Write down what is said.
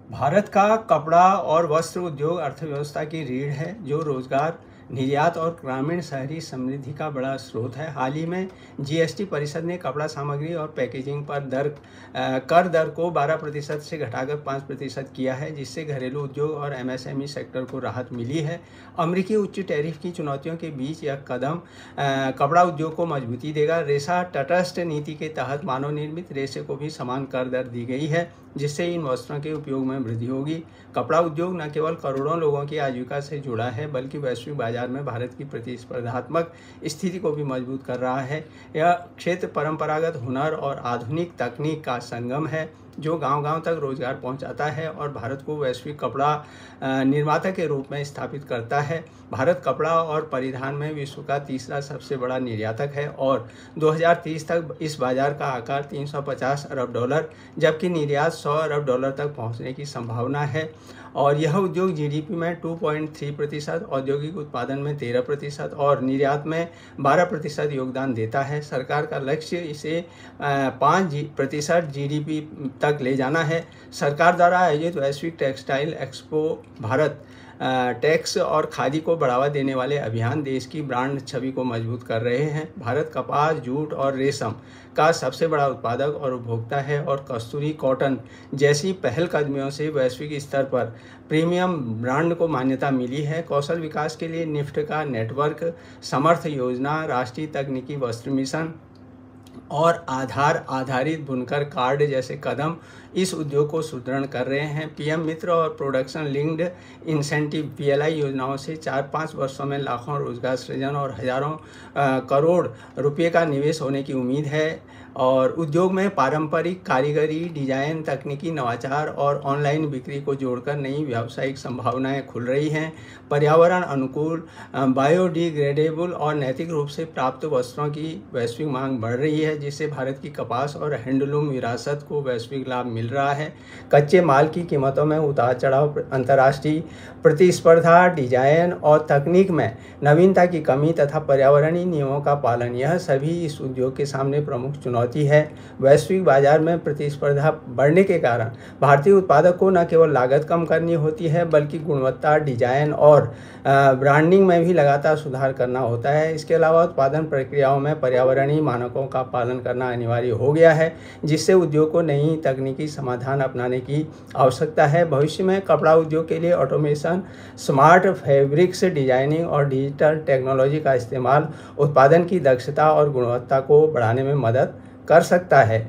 भारत का कपड़ा और वस्त्र उद्योग अर्थव्यवस्था की रीढ़ है, जो रोजगार, निर्यात और ग्रामीण शहरी समृद्धि का बड़ा स्रोत है। हाल ही में जीएसटी परिषद ने कपड़ा सामग्री और पैकेजिंग पर कर दर को 12% से घटाकर 5% किया है, जिससे घरेलू उद्योग और एमएसएमई सेक्टर को राहत मिली है। अमेरिकी उच्च टैरिफ की चुनौतियों के बीच यह कदम कपड़ा उद्योग को मजबूती देगा। रेशा तटस्थ नीति के तहत मानव निर्मित रेशे को भी समान कर दर दी गई है, जिससे इन वस्त्रों के उपयोग में वृद्धि होगी। कपड़ा उद्योग न केवल करोड़ों लोगों की आजीविका से जुड़ा है, बल्कि वैश्विक बाजार में भारत की प्रतिस्पर्धात्मक स्थिति को भी मजबूत कर रहा है। यह क्षेत्र परंपरागत हुनर और आधुनिक तकनीक का संगम है, जो गांव-गांव तक रोजगार पहुंचाता है और भारत को वैश्विक कपड़ा निर्माता के रूप में स्थापित करता है। भारत कपड़ा और परिधान में विश्व का तीसरा सबसे बड़ा निर्यातक है और 2030 तक इस बाजार का आकार $350 अरब, जबकि निर्यात $100 अरब तक पहुंचने की संभावना है। और यह उद्योग जीडीपी में 2.3%, औद्योगिक उत्पादन में 13% और निर्यात में 12% योगदान देता है। सरकार का लक्ष्य इसे 5% जीडीपी तक ले जाना है। सरकार द्वारा आयोजित वैश्विक टेक्सटाइल एक्सपो भारत टैक्स और खादी को बढ़ावा देने वाले अभियान देश की ब्रांड छवि को मजबूत कर रहे हैं। भारत कपास, जूट और रेशम का सबसे बड़ा उत्पादक और उपभोक्ता है और कस्तूरी कॉटन जैसी पहलकदमियों से वैश्विक स्तर पर प्रीमियम ब्रांड को मान्यता मिली है। कौशल विकास के लिए निफ्ट का नेटवर्क, समर्थ योजना, राष्ट्रीय तकनीकी वस्त्र मिशन और आधार आधारित बुनकर कार्ड जैसे कदम इस उद्योग को सुदृढ़ कर रहे हैं। पीएम मित्र और प्रोडक्शन लिंक्ड इंसेंटिव पीएलआई योजनाओं से 4-5 वर्षों में लाखों रोजगार सृजन और हजारों करोड़ रुपए का निवेश होने की उम्मीद है। और उद्योग में पारंपरिक कारीगरी, डिजाइन, तकनीकी नवाचार और ऑनलाइन बिक्री को जोड़कर नई व्यावसायिक संभावनाएं खुल रही हैं। पर्यावरण अनुकूल, बायोडिग्रेडेबल और नैतिक रूप से प्राप्त वस्त्रों की वैश्विक मांग बढ़ रही है, जिससे भारत की कपास और हैंडलूम विरासत को वैश्विक लाभ मिल रहा है। कच्चे माल की कीमतों में उतार चढ़ाव, अंतर्राष्ट्रीय प्रतिस्पर्धा, डिजाइन और तकनीक में नवीनता की कमी तथा पर्यावरणीय नियमों का पालन, यह सभी इस उद्योग के सामने प्रमुख चुनौती है। वैश्विक बाजार में प्रतिस्पर्धा बढ़ने के कारण भारतीय उत्पादक को न केवल लागत कम करनी होती है, बल्कि गुणवत्ता, डिजाइन और ब्रांडिंग में भी लगातार सुधार करना होता है। इसके अलावा उत्पादन प्रक्रियाओं में पर्यावरणीय मानकों का पालन करना अनिवार्य हो गया है, जिससे उद्योग को नई तकनीकी समाधान अपनाने की आवश्यकता है। भविष्य में कपड़ा उद्योग के लिए ऑटोमेशन, स्मार्ट फैब्रिक्स डिजाइनिंग और डिजिटल टेक्नोलॉजी का इस्तेमाल उत्पादन की दक्षता और गुणवत्ता को बढ़ाने में मदद कर सकता है।